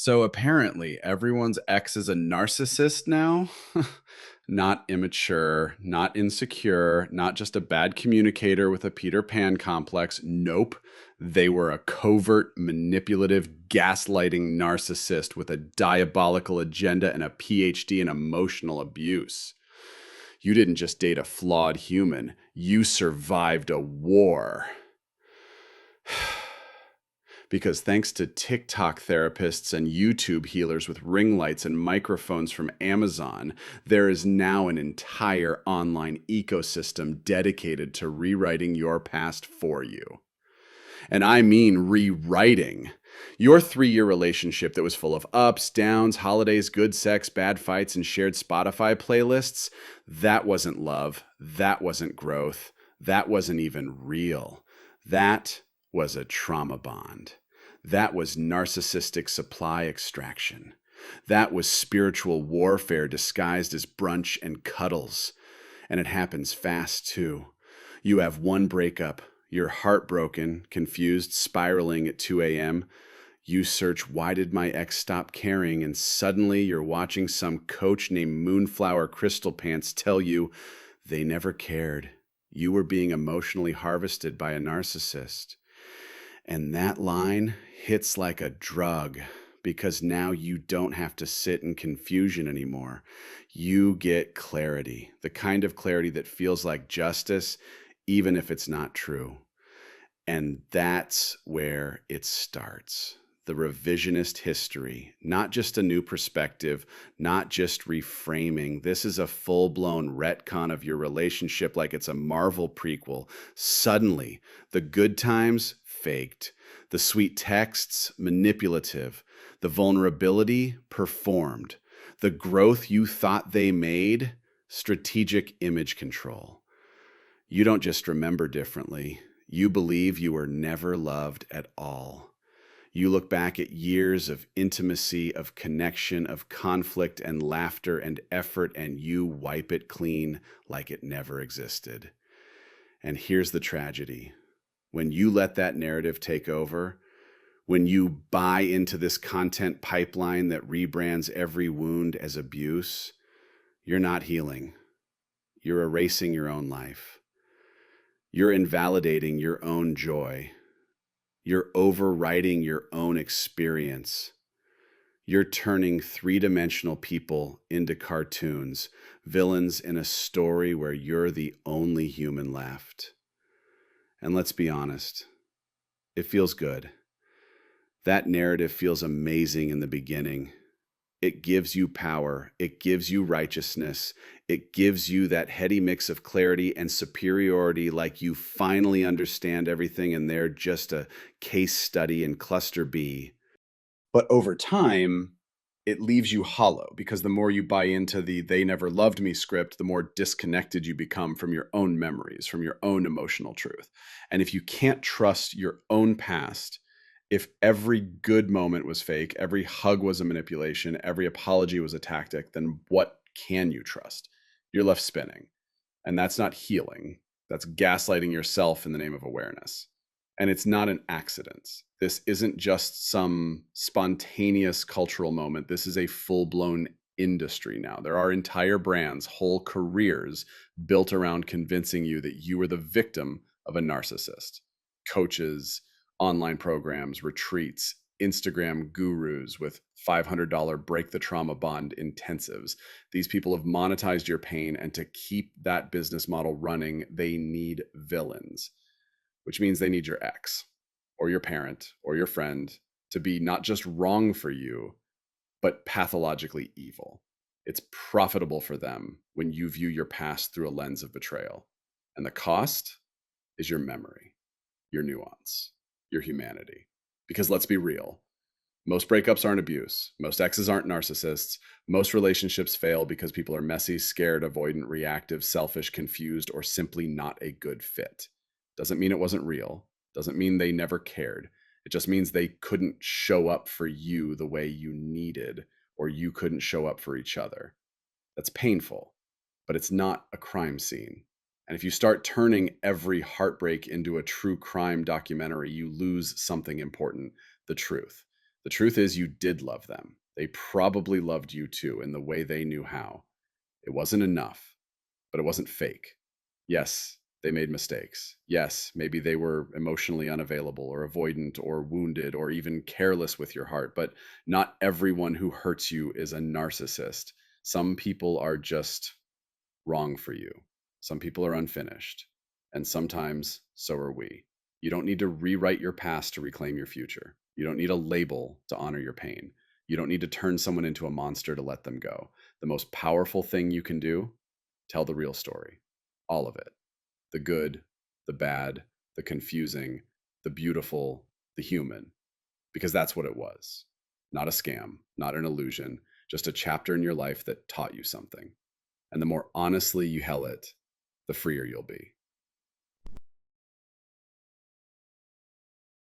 So apparently, everyone's ex is a narcissist now. Not immature, not insecure, not just a bad communicator with a Peter Pan complex. Nope. They were a covert, manipulative, gaslighting narcissist with a diabolical agenda and a PhD in emotional abuse. You didn't just date a flawed human, you survived a war. Because thanks to TikTok therapists and YouTube healers with ring lights and microphones from Amazon, there is now an entire online ecosystem dedicated to rewriting your past for you. And I mean rewriting. Your 3-year relationship that was full of ups, downs, holidays, good sex, bad fights, and shared Spotify playlists, that wasn't love. That wasn't growth. That wasn't even real. That was a trauma bond. That was narcissistic supply extraction. That was spiritual warfare disguised as brunch and cuddles. And it happens fast, too. You have one breakup. You're heartbroken, confused, spiraling at 2 a.m. You search, why did my ex stop caring? And suddenly you're watching some coach named Moonflower Crystal Pants tell you they never cared. You were being emotionally harvested by a narcissist. And that line hits like a drug because now you don't have to sit in confusion anymore. You get clarity, the kind of clarity that feels like justice, even if it's not true. And that's where it starts. The revisionist history, not just a new perspective, not just reframing. This is a full-blown retcon of your relationship like it's a Marvel prequel. Suddenly, the good times, faked. The sweet texts, manipulative. The vulnerability, performed. The growth you thought they made, strategic image control. You don't just remember differently. You believe you were never loved at all. You look back at years of intimacy, of connection, of conflict and laughter and effort, and you wipe it clean like it never existed. And here's the tragedy. When you let that narrative take over, when you buy into this content pipeline that rebrands every wound as abuse, you're not healing. You're erasing your own life. You're invalidating your own joy. You're overwriting your own experience. You're turning three-dimensional people into cartoons, villains in a story where you're the only human left. And let's be honest, it feels good. That narrative feels amazing in the beginning. It gives you power. It gives you righteousness. It gives you that heady mix of clarity and superiority, like you finally understand everything and they're just a case study in cluster B. But over time, it leaves you hollow because the more you buy into the they never loved me script, the more disconnected you become from your own memories, from your own emotional truth. And if you can't trust your own past, if every good moment was fake, every hug was a manipulation, every apology was a tactic, then what can you trust? You're left spinning. And that's not healing. That's gaslighting yourself in the name of awareness. And it's not an accident. This isn't just some spontaneous cultural moment. This is a full-blown industry now. There are entire brands, whole careers built around convincing you that you are the victim of a narcissist. Coaches, online programs, retreats, Instagram gurus with $500 break the trauma bond intensives. These people have monetized your pain, and to keep that business model running, they need villains, which means they need your ex or your parent or your friend to be not just wrong for you, but pathologically evil. It's profitable for them when you view your past through a lens of betrayal. And the cost is your memory, your nuance, your humanity. Because let's be real, most breakups aren't abuse. Most exes aren't narcissists. Most relationships fail because people are messy, scared, avoidant, reactive, selfish, confused, or simply not a good fit. Doesn't mean it wasn't real. Doesn't mean they never cared. It just means they couldn't show up for you the way you needed, or you couldn't show up for each other. That's painful, but it's not a crime scene. And if you start turning every heartbreak into a true crime documentary, you lose something important, the truth. The truth is, you did love them. They probably loved you too in the way they knew how. It wasn't enough, but it wasn't fake. Yes, they made mistakes. Yes, maybe they were emotionally unavailable or avoidant or wounded or even careless with your heart, but not everyone who hurts you is a narcissist. Some people are just wrong for you. Some people are unfinished, and sometimes so are we. You don't need to rewrite your past to reclaim your future. You don't need a label to honor your pain. You don't need to turn someone into a monster to let them go. The most powerful thing you can do, tell the real story. All of it. The good, the bad, the confusing, the beautiful, the human, because that's what it was. Not a scam, not an illusion, just a chapter in your life that taught you something. And the more honestly you tell it, the freer you'll be.